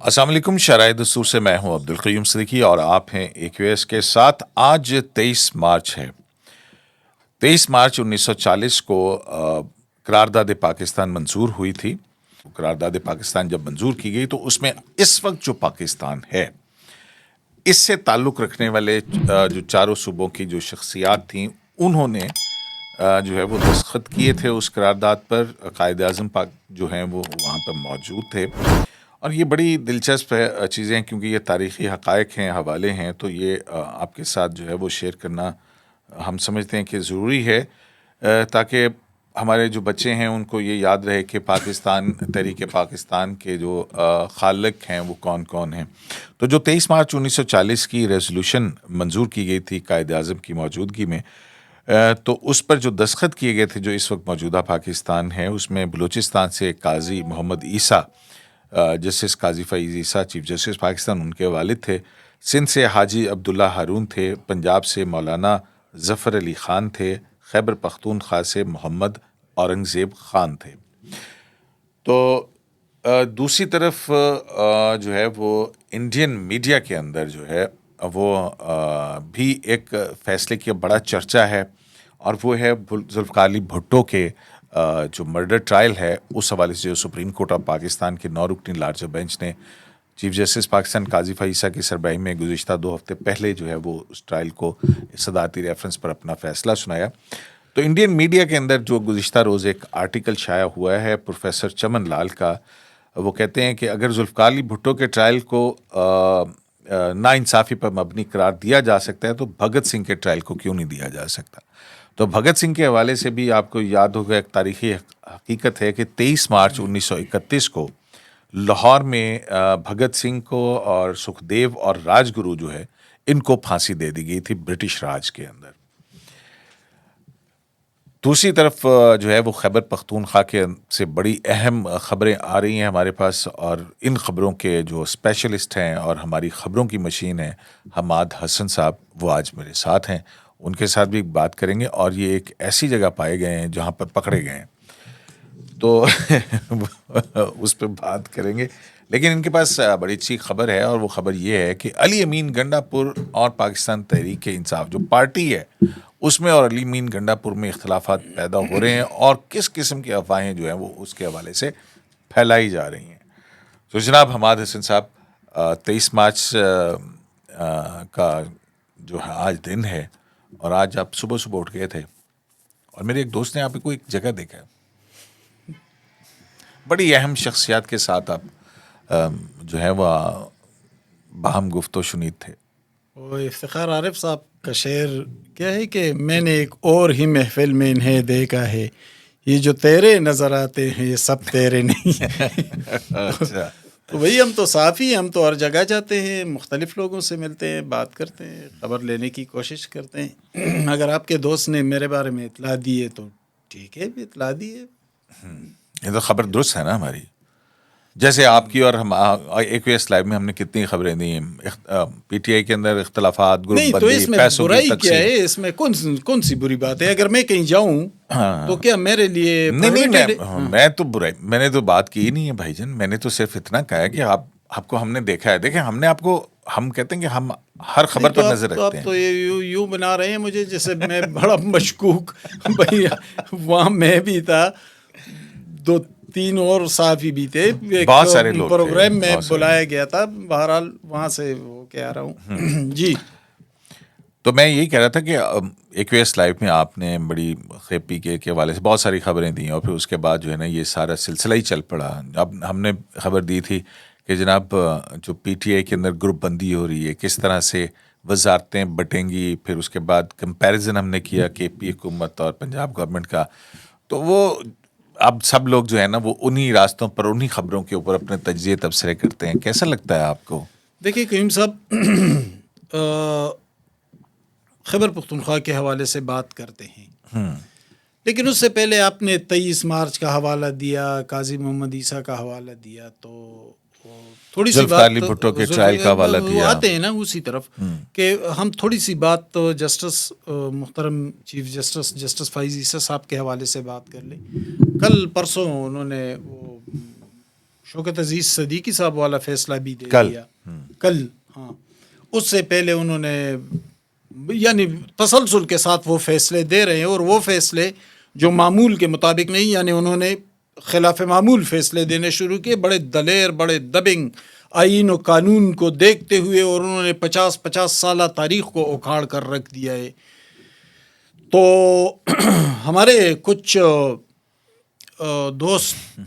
السلام علیکم، شرائع دستور سے میں ہوں عبدالقیوم صدیقی اور آپ ہیں AQS کے ساتھ۔ آج 23 مارچ ہے۔ 23 مارچ 1940 کو قرارداد پاکستان منظور ہوئی تھی۔ قرارداد پاکستان جب منظور کی گئی تو اس میں اس وقت جو پاکستان ہے اس سے تعلق رکھنے والے جو چاروں صوبوں کی جو شخصیات تھیں انہوں نے جو ہے وہ دستخط کیے تھے اس قرارداد پر۔ قائد اعظم پاک جو ہیں وہ وہاں پر موجود تھے، اور یہ بڑی دلچسپ چیزیں کیونکہ یہ تاریخی حقائق ہیں، حوالے ہیں، تو یہ آپ کے ساتھ جو ہے وہ شیئر کرنا ہم سمجھتے ہیں کہ ضروری ہے، تاکہ ہمارے جو بچے ہیں ان کو یہ یاد رہے کہ پاکستان، تحریک پاکستان کے جو خالق ہیں وہ کون کون ہیں۔ تو جو 23 مارچ 1940 کی ریزولوشن منظور کی گئی تھی قائد اعظم کی موجودگی میں، تو اس پر جو دستخط کیے گئے تھے جو اس وقت موجودہ پاکستان ہے، اس میں بلوچستان سے قاضی محمد عیسیٰ، جسٹس قاضی فیض عیسیٰ چیف جسٹس پاکستان ان کے والد تھے، سندھ سے حاجی عبداللہ ہارون تھے، پنجاب سے مولانا ظفر علی خان تھے، خیبر پختونخوا سے محمد اورنگزیب خان تھے۔ تو دوسری طرف جو ہے وہ انڈین میڈیا کے اندر جو ہے وہ بھی ایک فیصلے کی بڑا چرچا ہے، اور وہ ہے ذوالفقار علی بھٹو کے جو مرڈر ٹرائل ہے، اس حوالے سے جو سپریم کورٹ آف پاکستان کے 9 رکنی لارجر بینچ نے چیف جسٹس پاکستان قاضی فیض عیسیٰ کی سربراہی میں گزشتہ 2 ہفتے پہلے جو ہے وہ اس ٹرائل کو صدارتی ریفرنس پر اپنا فیصلہ سنایا۔ تو انڈین میڈیا کے اندر جو گزشتہ روز ایک آرٹیکل شائع ہوا ہے پروفیسر چمن لال کا، وہ کہتے ہیں کہ اگر ذوالفقار علی بھٹو کے ٹرائل کو ناانصافی پر مبنی قرار دیا جا سکتا ہے تو بھگت سنگھ کے ٹرائل کو کیوں نہیں دیا جا سکتا۔ تو بھگت سنگھ کے حوالے سے بھی آپ کو یاد ہوگا، ایک تاریخی حقیقت ہے کہ 23 مارچ 1931 کو لاہور میں بھگت سنگھ کو اور سکھدیو اور راج گرو جو ہے ان کو پھانسی دے دی گئی تھی برٹش راج کے اندر۔ دوسری طرف جو ہے وہ خیبر پختونخوا کے سے بڑی اہم خبریں آ رہی ہیں ہمارے پاس، اور ان خبروں کے جو اسپیشلسٹ ہیں اور ہماری خبروں کی مشین ہے حماد حسن صاحب، وہ آج میرے ساتھ ہیں۔ ان کے ساتھ بھی بات کریں گے، اور یہ ایک ایسی جگہ پائے گئے ہیں جہاں پر پکڑے گئے ہیں تو اس پہ بات کریں گے۔ لیکن ان کے پاس بڑی اچھی خبر ہے، اور وہ خبر یہ ہے کہ علی امین گنڈا پور اور پاکستان تحریک انصاف جو پارٹی ہے اس میں اور علی امین گنڈا پور میں اختلافات پیدا ہو رہے ہیں، اور کس قسم کی افواہیں جو ہیں وہ اس کے حوالے سے پھیلائی جا رہی ہیں۔ تو جناب حماد حسن صاحب، 23 مارچ کا جو ہے آج دن ہے، اور آج آپ صبح صبح اٹھ گئے تھے، اور میرے ایک دوست نے آپ کو ایک جگہ دیکھا ہے، بڑی اہم شخصیات کے ساتھ آپ جو ہے وہ باہم گفت و شنید تھے۔ وہ افتخار عارف صاحب کا شعر کیا ہے کہ میں نے ایک اور ہی محفل میں انہیں دیکھا ہے، یہ جو تیرے نظر آتے ہیں یہ سب تیرے نہیں اچھا، تو بھئی ہم تو صافی ہیں، ہم تو ہر جگہ جاتے ہیں، مختلف لوگوں سے ملتے ہیں، بات کرتے ہیں، خبر لینے کی کوشش کرتے ہیں۔ اگر آپ کے دوست نے میرے بارے میں اطلاع دی ہے تو ٹھیک ہے، بھی اطلاع دی ہے۔ یہ تو خبر درست ہے نا ہماری، جیسے آپ کی اور ہم AQS لائیو میں ہم نے کتنی خبریں دی ہیں، PTI کے اندر اختلافات، گروپ نہیں تو بندی، اس میں پیسوں کی برائی کیا تقسیم۔ ہے؟ اس میں کون سی بری بات ہے؟ اگر میں کہیں جاؤں تو کیا میرے لیے نہیں، میں تو برائی میں نے تو بات کی ہی نہیں ہے بھائی جان، میں نے تو صرف اتنا کہا ہے کہ آپ کو ہم نے دیکھا ہے، دیکھیں ہم نے آپ کو، ہم کہتے ہیں کہ ہم ہر خبر پر نظر رکھتے آپ ہیں۔ تو یوں بنا رہے ہیں مجھے جیسے میں بڑا مشکوک، بھائی وہاں میں بھی تھا، 2-3 اور صحافی بھی تھے، ایک بہت سارے لوگ تھے، پروگرام میں بہت سارے بلایا گیا تھا، بہرحال وہاں سے وہ کہہ رہا ہوں جی۔ تو میں یہی کہہ رہا تھا کہ AQS لائیو میں آپ نے بڑی پی کے حوالے سے بہت ساری خبریں دیں، اور پھر اس کے بعد جو ہے نا یہ سارا سلسلہ ہی چل پڑا۔ اب ہم نے خبر دی تھی کہ جناب جو PTI کے اندر گروپ بندی ہو رہی ہے، کس طرح سے وزارتیں بٹیں گی، پھر اس کے بعد کمپیریزن ہم نے کیا KP حکومت اور پنجاب گورنمنٹ کا، تو وہ اب سب لوگ جو ہے نا وہ انہی راستوں پر، انہی خبروں کے اوپر اپنے تجزیے تبصرے کرتے ہیں۔ کیسا لگتا ہے آپ کو؟ دیکھیے قیوم صاحب، خیبر پختونخوا کے حوالے سے بات کرتے ہیں، لیکن اس سے پہلے آپ نے 23 مارچ کا حوالہ دیا، قاضی محمد عیسیٰ کا حوالہ دیا، تو تھوڑی سی ذوالفقار علی بات بھٹو کے ٹرائل کا حوالہ دیا، آتے ہیں نا اسی طرف، کہ ہم تھوڑی سی بات تو جسٹس محترم چیف جسٹس فیض عیسیٰ صاحب کے حوالے سے بات کر لیں۔ کل پرسوں انہوں نے وہ شوکت عزیز صدیقی صاحب والا فیصلہ بھی دے کل دیا کل. ہاں اس سے پہلے انہوں نے یعنی تسلسل کے ساتھ وہ فیصلے دے رہے ہیں، اور وہ فیصلے جو معمول کے مطابق نہیں، یعنی انہوں نے خلاف معمول فیصلے دینے شروع کیے، بڑے دلیر، بڑے دبنگ، آئین و قانون کو دیکھتے ہوئے، اور انہوں نے 50 سالہ تاریخ کو اکھاڑ کر رکھ دیا ہے. تو ہمارے کچھ دوست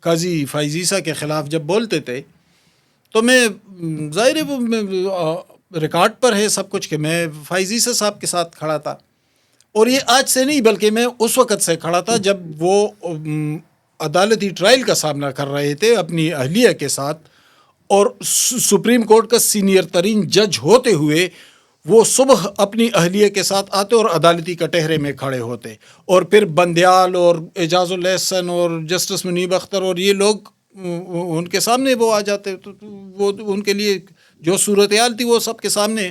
قاضی فائز عیسیٰ کے خلاف جب بولتے تھے تو میں ظاہر ہے وہ ریکارڈ پر ہے سب کچھ کہ میں فائز عیسیٰ صاحب کے ساتھ کھڑا تھا، اور یہ آج سے نہیں بلکہ میں اس وقت سے کھڑا تھا جب وہ عدالتی ٹرائل کا سامنا کر رہے تھے اپنی اہلیہ کے ساتھ، اور سپریم کورٹ کا سینئر ترین جج ہوتے ہوئے وہ صبح اپنی اہلیہ کے ساتھ آتے اور عدالتی کٹہرے میں کھڑے ہوتے، اور پھر بندیال اور اعجاز الاحسن اور جسٹس منیب اختر اور یہ لوگ ان کے سامنے وہ آ جاتے، تو وہ ان کے لیے جو صورتحال تھی وہ سب کے سامنے.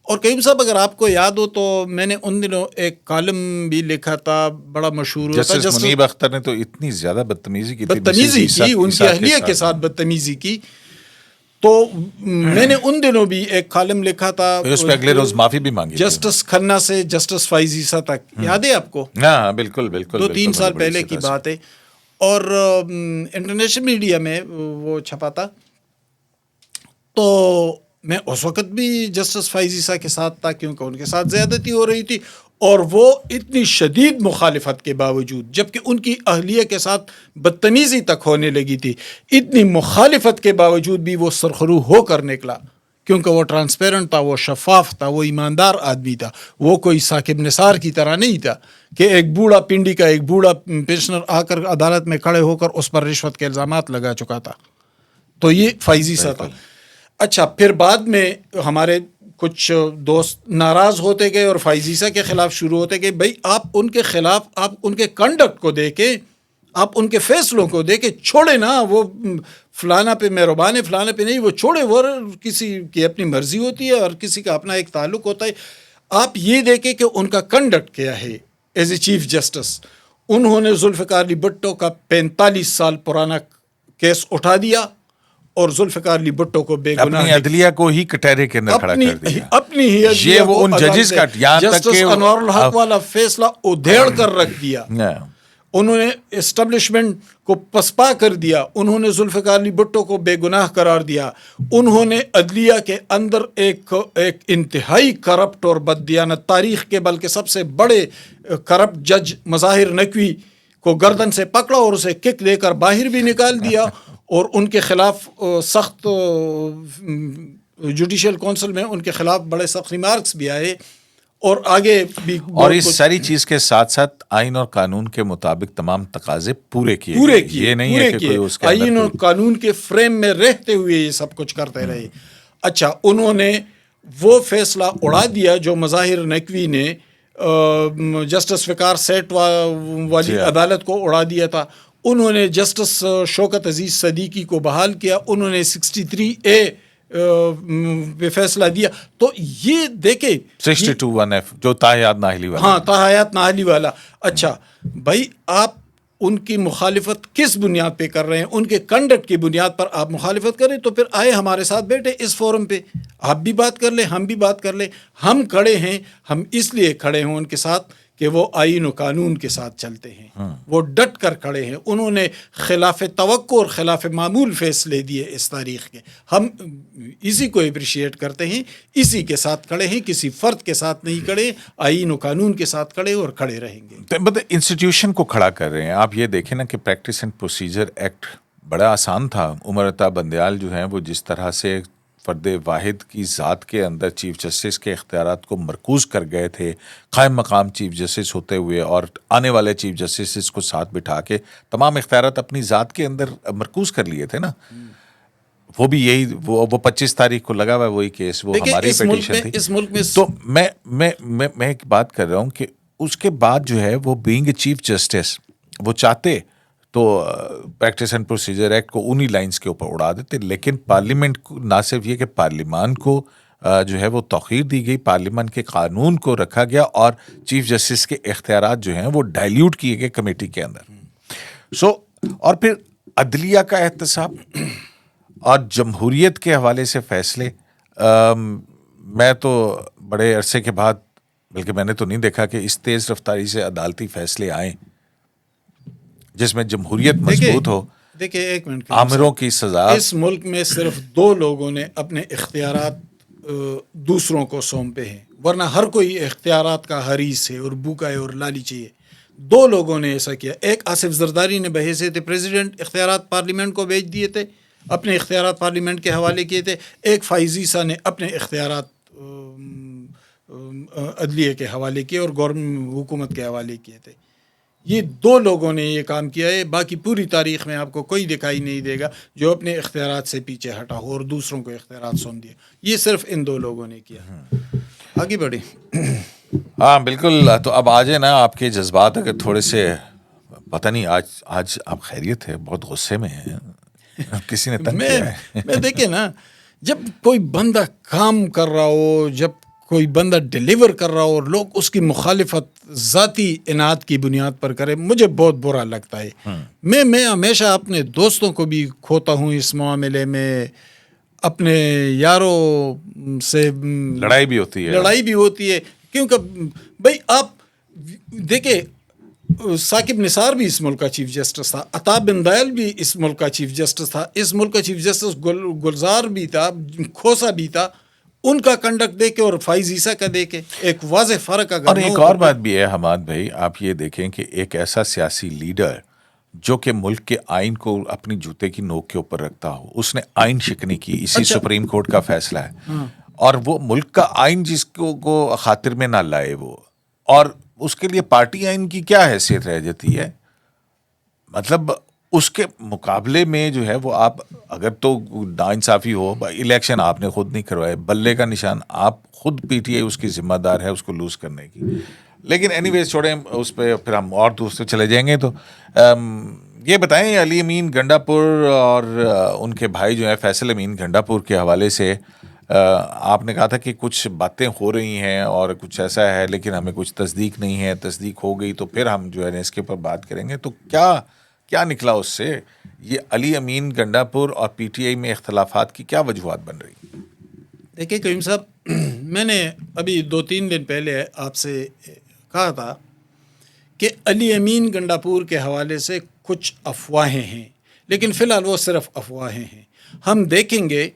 اور قیوم صاحب اگر آپ کو یاد ہو تو میں نے ان دنوں ایک کالم بھی لکھا تھا، بڑا مشہور ہوتا. جسٹس منیب اختر نے تو اتنی زیادہ بدتمیزی کی ان کی اہلیہ کے ساتھ بدتمیزی کی، تو میں نے ان دنوں بھی ایک کالم لکھا تھا، اس پہ اگلے روز معافی بھی مانگی، جسٹس کھنہ سے جسٹس فائز عیسیٰ تک. یاد ہے آپ کو؟ ہاں بالکل بالکل، 2-3 سال پہلے کی بات ہے، اور انٹرنیشنل میڈیا میں وہ چھپا تھا. تو میں اس وقت بھی جسٹس فائز عیسیٰ کے ساتھ تھا کیونکہ ان کے ساتھ زیادتی ہو رہی تھی، اور وہ اتنی شدید مخالفت کے باوجود، جبکہ ان کی اہلیہ کے ساتھ بدتمیزی تک ہونے لگی تھی، اتنی مخالفت کے باوجود بھی وہ سرخرو ہو کر نکلا، کیونکہ وہ ٹرانسپیرنٹ تھا، وہ شفاف تھا، وہ ایماندار آدمی تھا. وہ کوئی ثاقب نثار کی طرح نہیں تھا کہ ایک بوڑھا پنڈی کا ایک بوڑھا پنشنر آ کر عدالت میں کھڑے ہو کر اس پر رشوت کے الزامات لگا چکا تھا. تو یہ فائز عیسیٰ تھا. اچھا، پھر بعد میں ہمارے کچھ دوست ناراض ہوتے گئے اور فائز عیسیٰ کے خلاف شروع ہوتے گئے. بھائی آپ ان کے خلاف، آپ ان کے کنڈکٹ کو دیکھیں، آپ ان کے فیصلوں کو دیکھیں، چھوڑے نا وہ فلانا پہ مہربان ہے فلانا پہ نہیں، وہ چھوڑے، وہ کسی کی اپنی مرضی ہوتی ہے اور کسی کا اپنا ایک تعلق ہوتا ہے. آپ یہ دیکھیں کہ ان کا کنڈکٹ کیا ہے ایز اے چیف جسٹس. انہوں نے ذوالفقار علی بھٹو کا 45 سال پرانا کیس اٹھا دیا اور ذوالفقار علی بھٹو کو بے گناہ اپنی عدلیہ کو ہی کٹہرے کے اندر کھڑا کر دیا. اپنی ہی یہ وہ ان ججز کا یہاں تک جسٹس کہ انوار الحق والا فیصلہ ادھیڑ کر رکھ دیا. انہوں نے اسٹیبلشمنٹ کو پسپا کر دیا. انہوں نے ذوالفقار علی بھٹو کو بے گناہ قرار دیا. انہوں نے عدلیہ کے اندر ایک انتہائی کرپٹ اور بددیانت، تاریخ کے بلکہ سب سے بڑے کرپٹ جج مظاہر نقوی کو گردن سے پکڑا اور اسے کک دے کر باہر بھی نکال دیا، اور ان کے خلاف سخت جوڈیشل کونسل میں ان کے خلاف بڑے سخت ریمارکس بھی آئے، اور آگے بھی. اور اس ساری چیز کے ساتھ ساتھ آئین اور قانون کے مطابق تمام تقاضے پورے کیے. یہ نہیں ہے کہ کوئی اس کے آئین اور قانون کے فریم میں رہتے ہوئے یہ سب کچھ کرتے رہے. اچھا، انہوں نے وہ فیصلہ اڑا دیا جو مظاہر نقوی نے جسٹس وقار سیٹ والی عدالت کو اڑا دیا تھا. انہوں نے جسٹس شوکت عزیز صدیقی کو بحال کیا. انہوں نے 63A پہ فیصلہ دیا. تو یہ دیکھیں 62(1)(f) جو تاحیات نااہلی والا. ہاں، تاحیات نااہلی والا. اچھا بھائی، آپ ان کی مخالفت کس بنیاد پہ کر رہے ہیں؟ ان کے کنڈکٹ کی بنیاد پر آپ مخالفت کریں تو پھر آئے ہمارے ساتھ بیٹھے اس فورم پہ، آپ بھی بات کر لیں، ہم بھی بات کر لیں. ہم کھڑے ہیں، ہم اس لیے کھڑے ہیں ان کے ساتھ کہ وہ آئین و قانون کے ساتھ چلتے ہیں، وہ ڈٹ کر کھڑے ہیں. انہوں نے خلاف توقع اور خلاف معمول فیصلے دیے اس تاریخ کے. ہم اسی کو اپریشیٹ کرتے ہیں، اسی کے ساتھ کھڑے ہیں، کسی فرد کے ساتھ نہیں کھڑے، آئین و قانون کے ساتھ کھڑے اور کھڑے رہیں گے. انسٹیٹیوشن کو کھڑا کر رہے ہیں. آپ یہ دیکھیں نا کہ پریکٹس اینڈ پروسیجر ایکٹ بڑا آسان تھا. عمر عطا بندیال جو ہیں وہ جس طرح سے فرد واحد کی ذات کے اندر چیف جسٹس کے اختیارات کو مرکوز کر گئے تھے، قائم مقام چیف جسٹس ہوتے ہوئے، اور آنے والے چیف جسٹس کو ساتھ بٹھا کے تمام اختیارات اپنی ذات کے اندر مرکوز کر لیے تھے نا. وہ بھی یہی وہ 25 تاریخ کو لگا ہوا ہے وہی کیس، وہ ہماری پیٹیشن تھی. اس ملک میں تو میں ایک بات کر رہا ہوں کہ اس کے بعد جو ہے وہ بینگ اے چیف جسٹس وہ چاہتے تو پریکٹس اینڈ پروسیجر ایکٹ کو انہی لائنز کے اوپر اڑا دیتے. لیکن پارلیمنٹ کو نہ صرف یہ کہ پارلیمان کو جو ہے وہ توقیر دی گئی، پارلیمان کے قانون کو رکھا گیا اور چیف جسٹس کے اختیارات جو ہیں وہ ڈائلیوٹ کیے گئے کمیٹی کے اندر. اور پھر عدلیہ کا احتساب اور جمہوریت کے حوالے سے فیصلے، میں تو بڑے عرصے کے بعد، بلکہ میں نے تو نہیں دیکھا کہ اس تیز رفتاری سے عدالتی فیصلے آئیں جس میں جمہوریت مضبوط ہو، دیکھیں ایک منٹ، آمروں کی سزا. اس ملک میں صرف 2 لوگوں نے اپنے اختیارات دوسروں کو سونپے ہیں، ورنہ ہر کوئی اختیارات کا حریص ہے اور بھوکا ہے اور لالچی ہے. 2 لوگوں نے ایسا کیا. ایک آصف زرداری نے بحیثیت پریزیڈنٹ اختیارات پارلیمنٹ کو بھیج دیے تھے، اپنے اختیارات پارلیمنٹ کے حوالے کیے تھے. ایک فائز عیسیٰ نے اپنے اختیارات عدلیہ کے حوالے کیے اور گورنمنٹ حکومت کے حوالے کیے تھے. یہ 2 لوگوں نے یہ کام کیا ہے. باقی پوری تاریخ میں آپ کو کوئی دکھائی نہیں دے گا جو اپنے اختیارات سے پیچھے ہٹا ہو اور دوسروں کو اختیارات سونپ دیا. یہ صرف ان 2 لوگوں نے کیا. آگے بڑھیں. ہاں بالکل. تو اب آ جائے نا آپ کے جذبات اگر تھوڑے سے، پتہ نہیں آج آپ خیریت ہے، بہت غصے میں ہیں، کسی نے تنگ کیا ہے؟ میں دیکھیں نا، جب کوئی بندہ کام کر رہا ہو، جب کوئی بندہ ڈیلیور کر رہا ہو اور لوگ اس کی مخالفت ذاتی اناد کی بنیاد پر کرے، مجھے بہت برا لگتا ہے. میں ہمیشہ اپنے دوستوں کو بھی کھوتا ہوں اس معاملے میں، اپنے یاروں سے لڑائی بھی ہوتی ہے. کیونکہ بھائی آپ دیکھیں، ثاقب نثار بھی اس ملک کا چیف جسٹس تھا، عطا بن دائل بھی اس ملک کا چیف جسٹس تھا، اس ملک کا چیف جسٹس گلزار بھی تھا، کھوسا بھی تھا. ان کا کنڈکٹ دیکھے اور فائز عیسیٰ کا دیکھے، ایک واضح فرق. اور ایک اور بات بھی ہے حماد بھائی، آپ یہ دیکھیں کہ ایک ایسا سیاسی لیڈر جو کہ ملک کے آئین کو اپنی جوتے کی نوک کے اوپر رکھتا ہو، اس نے آئین شکنی کی، اسی سپریم کورٹ کا فیصلہ ہے، اور وہ ملک کا آئین جس کو خاطر میں نہ لائے وہ، اور اس کے لیے پارٹی آئین کی کیا حیثیت رہ جاتی ہے؟ مطلب اس کے مقابلے میں جو ہے وہ آپ اگر تو ناانصافی ہو، الیکشن آپ نے خود نہیں کروائے، بلے کا نشان آپ خود، پی ٹی آئی اس کی ذمہ دار ہے اس کو لوز کرنے کی. لیکن اینی ویز چھوڑیں اس پہ، پھر ہم اور دوسرے چلے جائیں گے. تو یہ بتائیں، علی امین گنڈا پور اور ان کے بھائی جو ہیں فیصل امین گنڈا پور کے حوالے سے آپ نے کہا تھا کہ کچھ باتیں ہو رہی ہیں اور کچھ ایسا ہے، لیکن ہمیں کچھ تصدیق نہیں ہے، تصدیق ہو گئی تو پھر ہم جو ہے اس کے اوپر بات کریں گے. تو کیا نکلا اس سے؟ یہ علی امین گنڈا پور اور پی ٹی آئی میں اختلافات کی کیا وجوہات بن رہی؟ دیکھیں کریم صاحب، میں نے ابھی 2-3 دن پہلے آپ سے کہا تھا کہ علی امین گنڈا پور کے حوالے سے کچھ افواہیں ہیں، لیکن فی الحال وہ صرف افواہیں ہیں. ہم دیکھیں گے.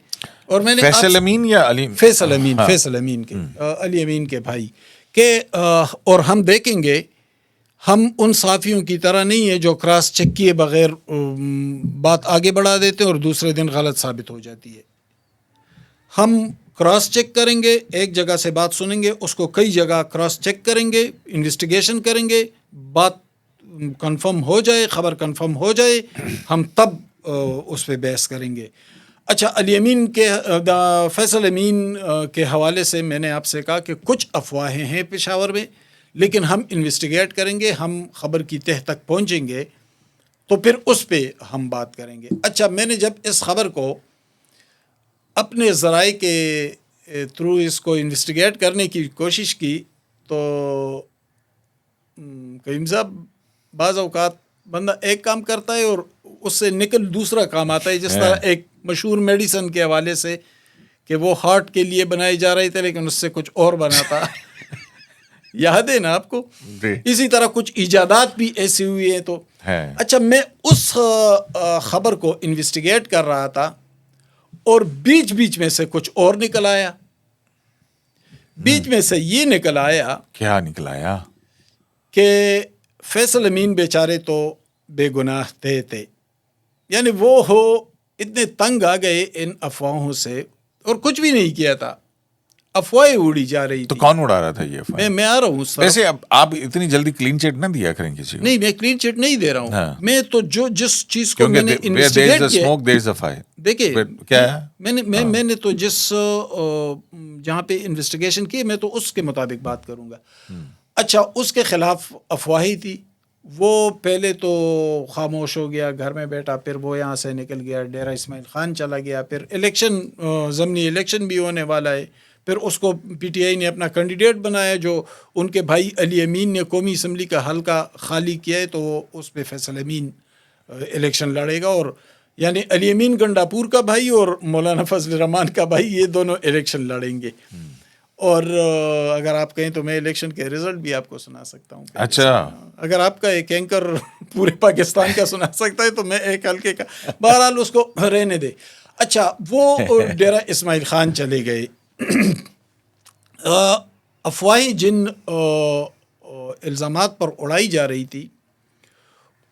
اور میں نے فیصل امین یا علی؟ فیصل امین کے علی امین کے بھائی کہ اور ہم دیکھیں گے، ہم ان صحافیوں کی طرح نہیں ہے جو کراس چیک کیے بغیر بات آگے بڑھا دیتے ہیں اور دوسرے دن غلط ثابت ہو جاتی ہے. ہم کراس چیک کریں گے، ایک جگہ سے بات سنیں گے، اس کو کئی جگہ کراس چیک کریں گے، انویسٹیگیشن کریں گے، بات کنفرم ہو جائے، خبر کنفرم ہو جائے، ہم تب اس پہ بحث کریں گے. اچھا، علی امین کے فیصل امین کے حوالے سے میں نے آپ سے کہا کہ کچھ افواہیں ہیں پشاور میں، لیکن ہم انویسٹیگیٹ کریں گے، ہم خبر کی تہ تک پہنچیں گے تو پھر اس پہ ہم بات کریں گے. اچھا، میں نے جب اس خبر کو اپنے ذرائع کے تھرو اس کو انویسٹیگیٹ کرنے کی کوشش کی تو کریم صاحب، بعض اوقات بندہ ایک کام کرتا ہے اور اس سے نکل دوسرا کام آتا ہے. جس طرح ایک مشہور میڈیسن کے حوالے سے کہ وہ ہارٹ کے لیے بنائے جا رہے تھے لیکن اس سے کچھ اور بنا تھا. یاد ہے نا آپ کو؟ اسی طرح کچھ ایجادات بھی ایسی ہوئی ہیں. تو اچھا، میں اس خبر کو انویسٹیگیٹ کر رہا تھا اور بیچ میں سے کچھ اور نکل آیا. بیچ میں سے یہ نکل آیا. کیا نکل آیا؟ کہ فیصل امین بیچارے تو بے گناہ تھے. یعنی وہ اتنے تنگ آ گئے ان افواہوں سے اور کچھ بھی نہیں کیا تھا، افواہیں اڑی جا رہی تھی. تو کون اڑا رہا تھا یہ افواہیں؟ میں آ رہا ہوں. ویسے آپ اتنی جلدی کلین چٹ نہ دیا کریں کسی کو. نہیں، میں کلین چٹ نہیں دے رہا ہوں. میں تو جس چیز کو میں نے انویسٹیگیٹ کیا، دیکھیں میں نے تو جہاں پہ انویسٹیگیشن کی میں تو اس کے مطابق بات کروں گا. اچھا، اس کے خلاف افواہی تھی، وہ پہلے تو خاموش ہو گیا، گھر میں بیٹھا، پھر وہ یہاں سے نکل گیا، ڈیرہ اسماعیل خان چلا گیا، پھر ضمنی الیکشن بھی ہونے والا ہے، پھر اس کو پی ٹی آئی نے اپنا کینڈیڈیٹ بنایا جو ان کے بھائی علی امین نے قومی اسمبلی کا حلقہ خالی کیا ہے تو وہ اس پہ فیصل امین الیکشن لڑے گا، اور یعنی علی امین گنڈاپور کا بھائی اور مولانا فضل الرحمان کا بھائی، یہ دونوں الیکشن لڑیں گے. اور اگر آپ کہیں تو میں الیکشن کے رزلٹ بھی آپ کو سنا سکتا ہوں. اچھا، اگر آپ کا ایک اینکر پورے پاکستان کا سنا سکتا ہے تو میں ایک حلقے کا، بہرحال اس کو رہنے دے. اچھا، وہ ڈیرہ اسماعیل خان چلے گئے. افواہیں جن الزامات پر اڑائی جا رہی تھی،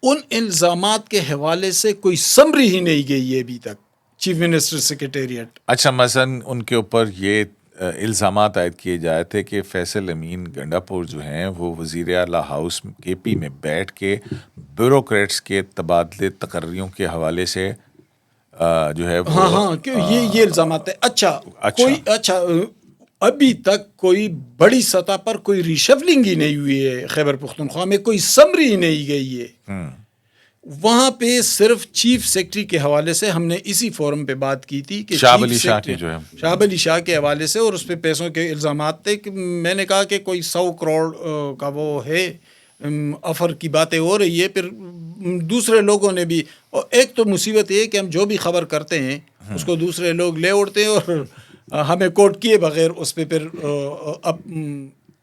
ان الزامات کے حوالے سے کوئی سمری ہی نہیں گئی ہے ابھی تک چیف منسٹر سیکریٹریٹ. اچھا، مثلاً ان کے اوپر یہ الزامات عائد کیے جائے تھے کہ فیصل امین گنڈاپور جو ہیں وہ وزیر اعلیٰ ہاؤس کے پی میں بیٹھ کے بیوروکریٹس کے تبادلے تقرریوں کے حوالے سے جو ہے ہاں یہ الزامات ہیں. اچھا ابھی تک کوئی بڑی سطح پر کوئی ریشفلنگ ہی نہیں ہوئی ہے خیبر پختونخوا میں، کوئی سمری ہی نہیں گئی ہے. وہاں پہ صرف چیف سیکرٹری کے حوالے سے ہم نے اسی فورم پہ بات کی تھی کہ شہاب علی شاہ کی جو ہے شہاب علی شاہ کے حوالے سے، اور اس پہ پیسوں کے الزامات تھے کہ میں نے کہا کہ کوئی 100 کروڑ کا وہ ہے آفر کی باتیں ہو رہی ہے. پھر دوسرے لوگوں نے بھی، اور ایک تو مصیبت یہ کہ ہم جو بھی خبر کرتے ہیں اس کو دوسرے لوگ لے اڑتے ہیں اور ہمیں کوٹ کیے بغیر اس پہ پھر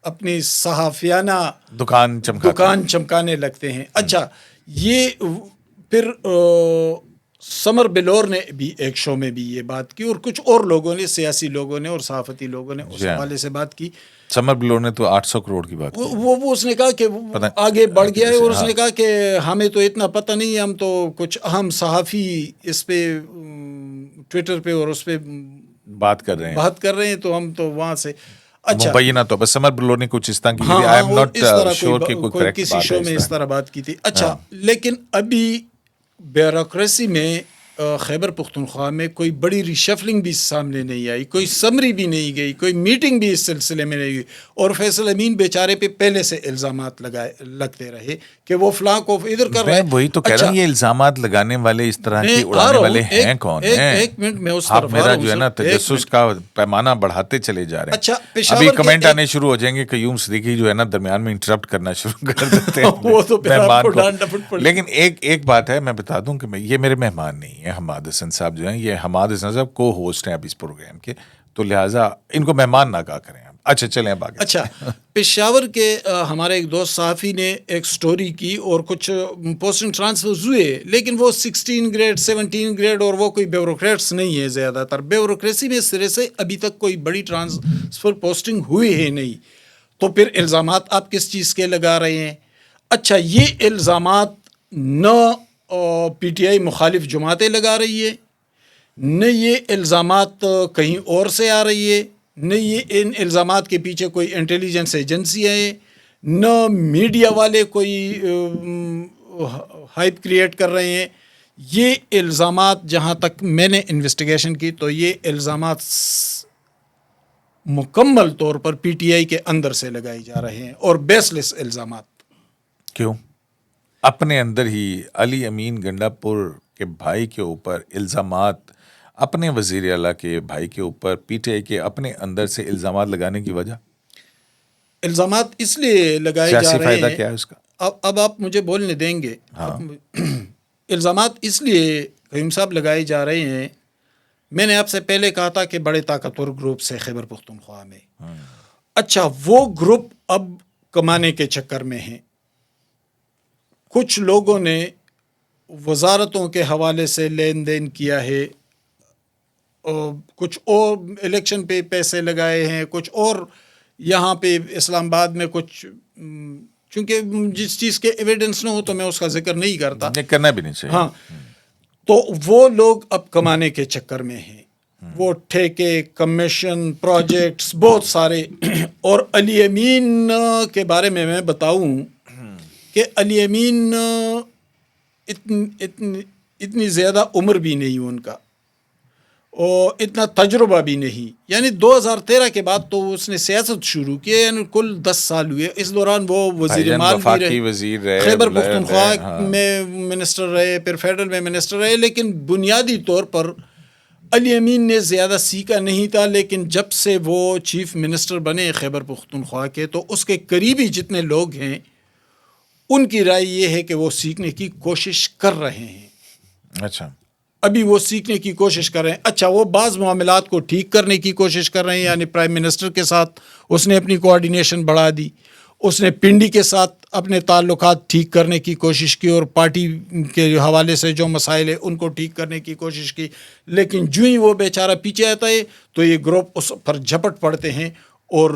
اپنی صحافیانہ دکان چمکانے لگتے ہیں. اچھا، یہ پھر سمر بلور نے بھی ایک شو میں بھی یہ بات کی، اور کچھ اور لوگوں نے، سیاسی لوگوں نے اور صحافتی لوگوں نے اس حوالے سے بات کی. سمر بلور نے تو 800 کروڑ کی بات کی. وہ اس نے کہا کہ آگے بڑھ گیا ہے، اور اس نے کہا کہ ہمیں تو اتنا پتہ نہیں ہے، ہم تو کچھ اہم صحافی اس پہ ٹویٹر پہ اور اس پہ بات کر رہے ہیں تو ہم تو وہاں سے. اچھا، مبینہ تو بس سمر بلور نے کچھ اس طرح کی، ہاں آئی ایم ناٹ شیور کہ کوئی کریکٹ کسی بات شو میں اس طرح بات کی تھی. اچھا، لیکن ابھی بیوروکریسی میں خیبر پختونخوا میں کوئی بڑی ریشفلنگ بھی سامنے نہیں آئی، کوئی سمری بھی نہیں گئی، کوئی میٹنگ بھی اس سلسلے میں نہیں ہوئی. اور فیصل امین بیچارے پہ پہلے سے الزامات لگتے رہے کہ وہ فلاں کو ادھر کر رہے ہیں. میں وہی تو کہہ رہا ہوں، یہ الزامات لگانے والے اس طرح کی اڑانے والے ہیں کون ہیں؟ ایک منٹ میں اس آپ میرا جو ہے نا تجسس کا پیمانہ بڑھاتے چلے جا رہے ہیں. اچھا، ابھی کمنٹ آنے شروع ہو جائیں گے، قیوم صدیقی جو ہے نا درمیان میں انٹرپٹ کرنا شروع کر دیتے ہیں وہ تو مہمان کو. لیکن ایک بات ہے، میں بتا دوں کہ یہ میرے مہمان نہیں ہیں، حماد حسن صاحب جو ہیں، یہ حماد حسن صاحب کو ہوسٹ ہیں اب اس پروگرام کے، تو لہٰذا ان کو مہمان نہ کہا کریں. اچھا چلیں اب آگے. اچھا، پشاور کے ہمارے ایک دوست صحافی نے ایک سٹوری کی اور کچھ پوسٹنگ ٹرانسفر ہوئے، لیکن وہ 16 گریڈ 17 گریڈ، اور وہ کوئی بیوروکریٹس نہیں ہے. زیادہ تر بیوروکریسی میں سرے سے ابھی تک کوئی بڑی ٹرانسفر پوسٹنگ ہوئی ہی نہیں. تو پھر الزامات آپ کس چیز کے لگا رہے ہیں؟ اچھا، یہ الزامات نہ پی ٹی آئی مخالف جماعتیں لگا رہی ہے، نہ یہ الزامات کہیں اور سے آ رہی ہے، نہ یہ ان الزامات کے پیچھے کوئی انٹیلیجنس ایجنسیاں ہیں، نہ میڈیا والے کوئی ہائپ کریٹ کر رہے ہیں. یہ الزامات جہاں تک میں نے انویسٹیگیشن کی تو یہ الزامات مکمل طور پر پی ٹی آئی کے اندر سے لگائے جا رہے ہیں، اور بیس لیس الزامات. کیوں؟ اپنے اندر ہی علی امین گنڈاپور کے بھائی کے اوپر الزامات، اپنے وزیر اعلیٰ کے بھائی کے اوپر پی ٹی آئی کے اپنے اندر سے الزامات لگانے کی وجہ؟ الزامات اس لیے لگائے جا رہے ہیں، سیاسی فائدہ کیا ہے اس کا؟ اب آپ مجھے بولنے دیں گے. الزامات اس لیے قیوم صاحب لگائے جا رہے ہیں، میں نے آپ سے پہلے کہا تھا کہ بڑے طاقتور گروپ سے خیبر پختونخوا میں. اچھا، وہ گروپ اب کمانے کے چکر میں ہیں. کچھ لوگوں نے وزارتوں کے حوالے سے لین دین کیا ہے، اور کچھ اور الیکشن پہ پیسے لگائے ہیں، کچھ اور یہاں پہ اسلام آباد میں کچھ، چونکہ جس چیز کے ایویڈنس نہ ہو تو میں اس کا ذکر نہیں کرتا، کرنا بھی نہیں چاہیے. ہاں، تو وہ لوگ اب کمانے کے چکر میں ہیں. وہ ٹھیکے، کمیشن، پروجیکٹس بہت سارے. اور علی امین کے بارے میں بتاؤں کہ علی امین اتنی زیادہ عمر بھی نہیں ان کا، اور اتنا تجربہ بھی نہیں. یعنی 2013 کے بعد تو اس نے سیاست شروع کی، یعنی کل 10 سال ہوئے. اس دوران وہ وزیر مال بھی رہے، خیبر پختونخوا میں منسٹر رہے، پھر فیڈرل میں منسٹر رہے. لیکن بنیادی طور پر علی امین نے زیادہ سیکھا نہیں تھا. لیکن جب سے وہ چیف منسٹر بنے خیبر پختونخوا کے، تو اس کے قریبی جتنے لوگ ہیں ان کی رائے یہ ہے کہ وہ سیکھنے کی کوشش کر رہے ہیں. اچھا. ابھی وہ سیکھنے کی کوشش کر رہے ہیں. اچھا وہ بعض معاملات کو ٹھیک کرنے کی کوشش کر رہے ہیں, یعنی پرائم منسٹر کے ساتھ اس نے اپنی کوآرڈینیشن بڑھا دی, اس نے پنڈی کے ساتھ اپنے تعلقات ٹھیک کرنے کی کوشش کی اور پارٹی کے حوالے سے جو مسائل ہیں ان کو ٹھیک کرنے کی کوشش کی, لیکن جو ہی وہ بیچارہ پیچھے آتا ہے تو یہ گروپ اس پر جھپٹ پڑتے ہیں اور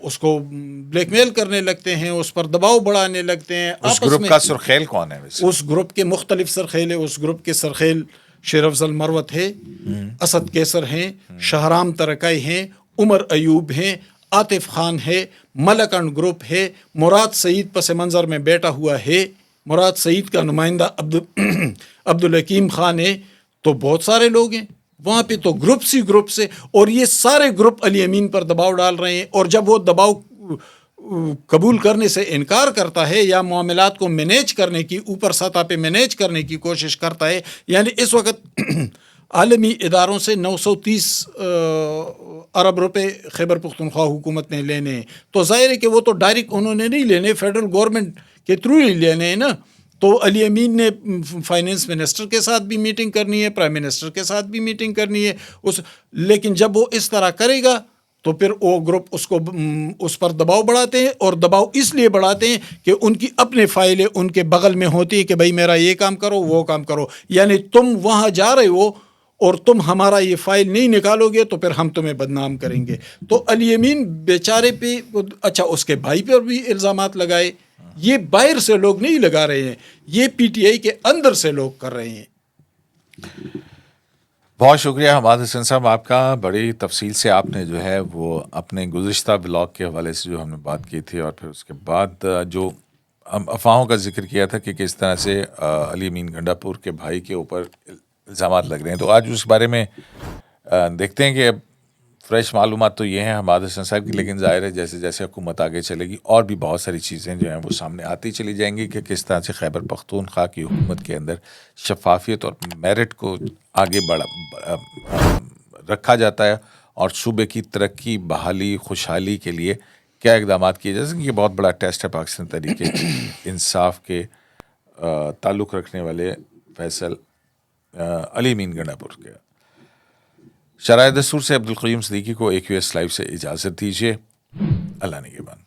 اس کو بلیک میل کرنے لگتے ہیں, اس پر دباؤ بڑھانے لگتے ہیں. اس گروپ کا سرخیل کون ہے ویسے؟ اس گروپ کے مختلف سرخیل ہیں. اس گروپ کے سرخیل شیر افضل مروت ہے, اسد کیسر ہیں, شہرام ترکائی ہیں, عمر ایوب ہیں, عاطف خان ہے, ملکنڈ گروپ ہے, مراد سعید پس منظر میں بیٹھا ہوا ہے, مراد سعید کا نمائندہ عبدالحکیم خان ہے. تو بہت سارے لوگ ہیں وہاں پہ, تو گروپس ہی گروپ سے, اور یہ سارے گروپ علی امین پر دباؤ ڈال رہے ہیں. اور جب وہ دباؤ قبول کرنے سے انکار کرتا ہے یا معاملات کو مینیج کرنے کی, اوپر سطح پہ مینیج کرنے کی کوشش کرتا ہے, یعنی اس وقت عالمی اداروں سے 930 ارب روپے خیبر پختونخوا حکومت نے لینے ہیں, تو ظاہر ہے کہ وہ تو ڈائریکٹ انہوں نے نہیں لینے, فیڈرل گورنمنٹ کے تھرو ہی لینے ہیں نا. تو علی امین نے فائنینس منسٹر کے ساتھ بھی میٹنگ کرنی ہے, پرائم منسٹر کے ساتھ بھی میٹنگ کرنی ہے لیکن جب وہ اس طرح کرے گا تو پھر وہ گروپ اس پر دباؤ بڑھاتے ہیں, اور دباؤ اس لیے بڑھاتے ہیں کہ ان کی اپنے فائلیں ان کے بغل میں ہوتی ہے کہ بھائی میرا یہ کام کرو وہ کام کرو, یعنی تم وہاں جا رہے ہو اور تم ہمارا یہ فائل نہیں نکالو گے تو پھر ہم تمہیں بدنام کریں گے. تو علی امین بیچارے پہ, اچھا اس کے بھائی پر بھی الزامات لگائے, یہ باہر سے لوگ نہیں لگا رہے ہیں, یہ پی ٹی آئی کے اندر سے لوگ کر رہے ہیں. بہت شکریہ حماد حسین صاحب آپ کا, بڑی تفصیل سے آپ نے جو ہے وہ اپنے گزشتہ بلاگ کے حوالے سے جو ہم نے بات کی تھی, اور پھر اس کے بعد جو افواہوں کا ذکر کیا تھا کہ کس طرح سے علی امین گنڈا پور کے بھائی کے اوپر الزامات لگ رہے ہیں, تو آج اس بارے میں دیکھتے ہیں کہ فریش معلومات تو یہ ہیں حماد حسین صاحب کی, لیکن ظاہر ہے جیسے جیسے حکومت آگے چلے گی اور بھی بہت ساری چیزیں جو ہیں وہ سامنے آتی چلی جائیں گی کہ کس طرح سے خیبر پختونخوا کی حکومت کے اندر شفافیت اور میرٹ کو آگے رکھا جاتا ہے, اور صوبے کی ترقی, بحالی, خوشحالی کے لیے کیا اقدامات کیے جائیں. یہ بہت بڑا ٹیسٹ ہے پاکستان تحریک انصاف کے تعلق رکھنے والے فیصل علی امین گنڈا پور کے. شرائع دستور سے عبدالقیوم صدیقی کو AQS لائیو سے اجازت دیجیے. اللہ نگہبان.